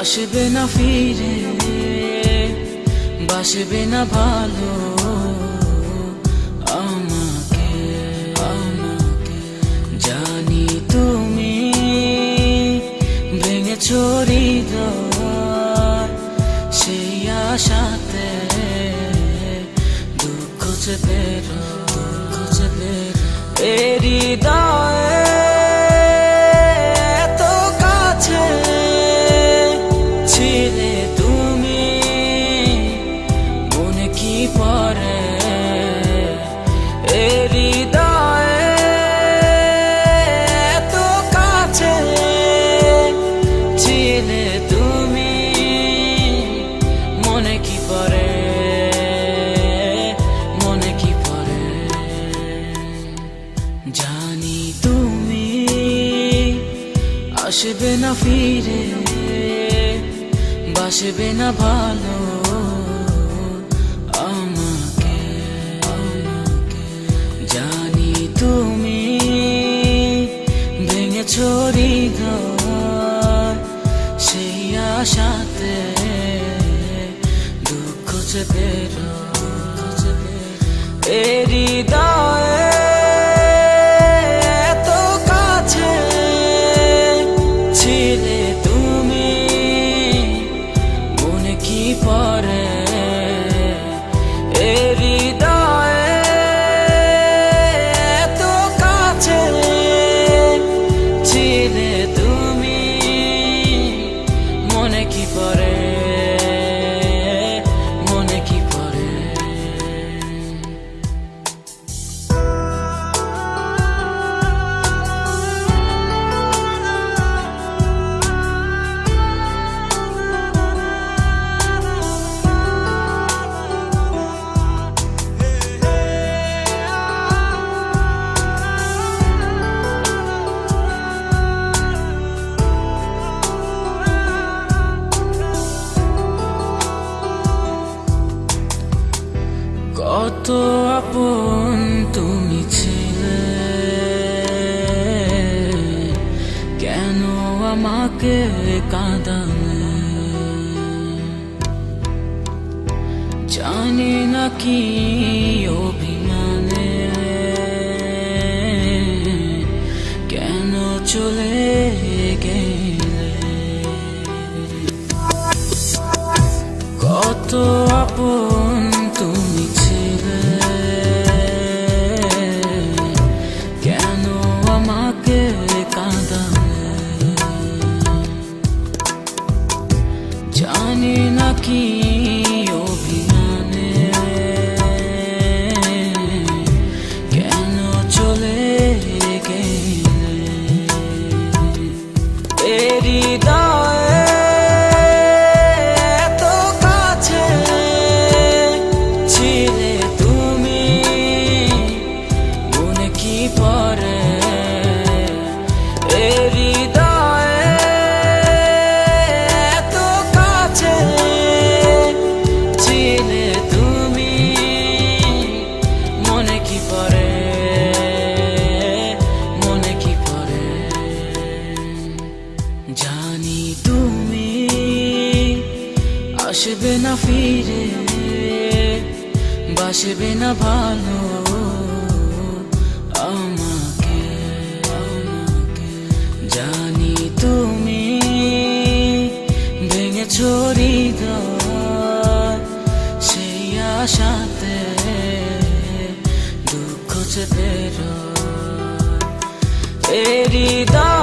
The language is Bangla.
আসবে না ফিরে, বাসবে না ভালো আমাকে। জানি তুমি ভেঙেছো হৃদয়, সেই আশাতে দুঃখ চেপে হৃদয়ে এত কাছে ছিলে তুমি, মনে কি পড়ে হৃদয়ে এত কাছে ছিলে তুমি, মনে কি পড়ে, মনে কি পড়ে। জানি তুমি আসবে না ফিরে, বাসবে না ভালো আমাকে। জানি তুমি ভেঙেছো হৃদয়, সেই আশাতে দুঃখ চেপে হৃদয়ে এত কাছে ছিলে তুমি, মনে কি পড়ে হৃদয়ে এত কাছে ছিলে তুমি, মনে কি পড়ে, মনে কি পড়ে। কত আপন তুমি ছিলে, কেন আমাকে কাঁদালে, জানি না কি অভিমানে কেন চলে গেলে। কত আপন তুমি ছিলে, কেন আমাকে কাঁদালে, জানি না কি অভিমানে কেন চলে গেলে। হৃদয়ে এত কাছে ছিলে তুমি, মনে কি পড়ে হৃদয়ে এত কাছে ছিলে তুমি, মনে কি পড়ে, মনে কি পড়ে। জানি তুমি আসবে না ফিরে, বাসবে না ভালো আমাকে। জানি তুমি ভেঙেছো হৃদয়, সেই আশাতে দুঃখ চেপে হৃদয়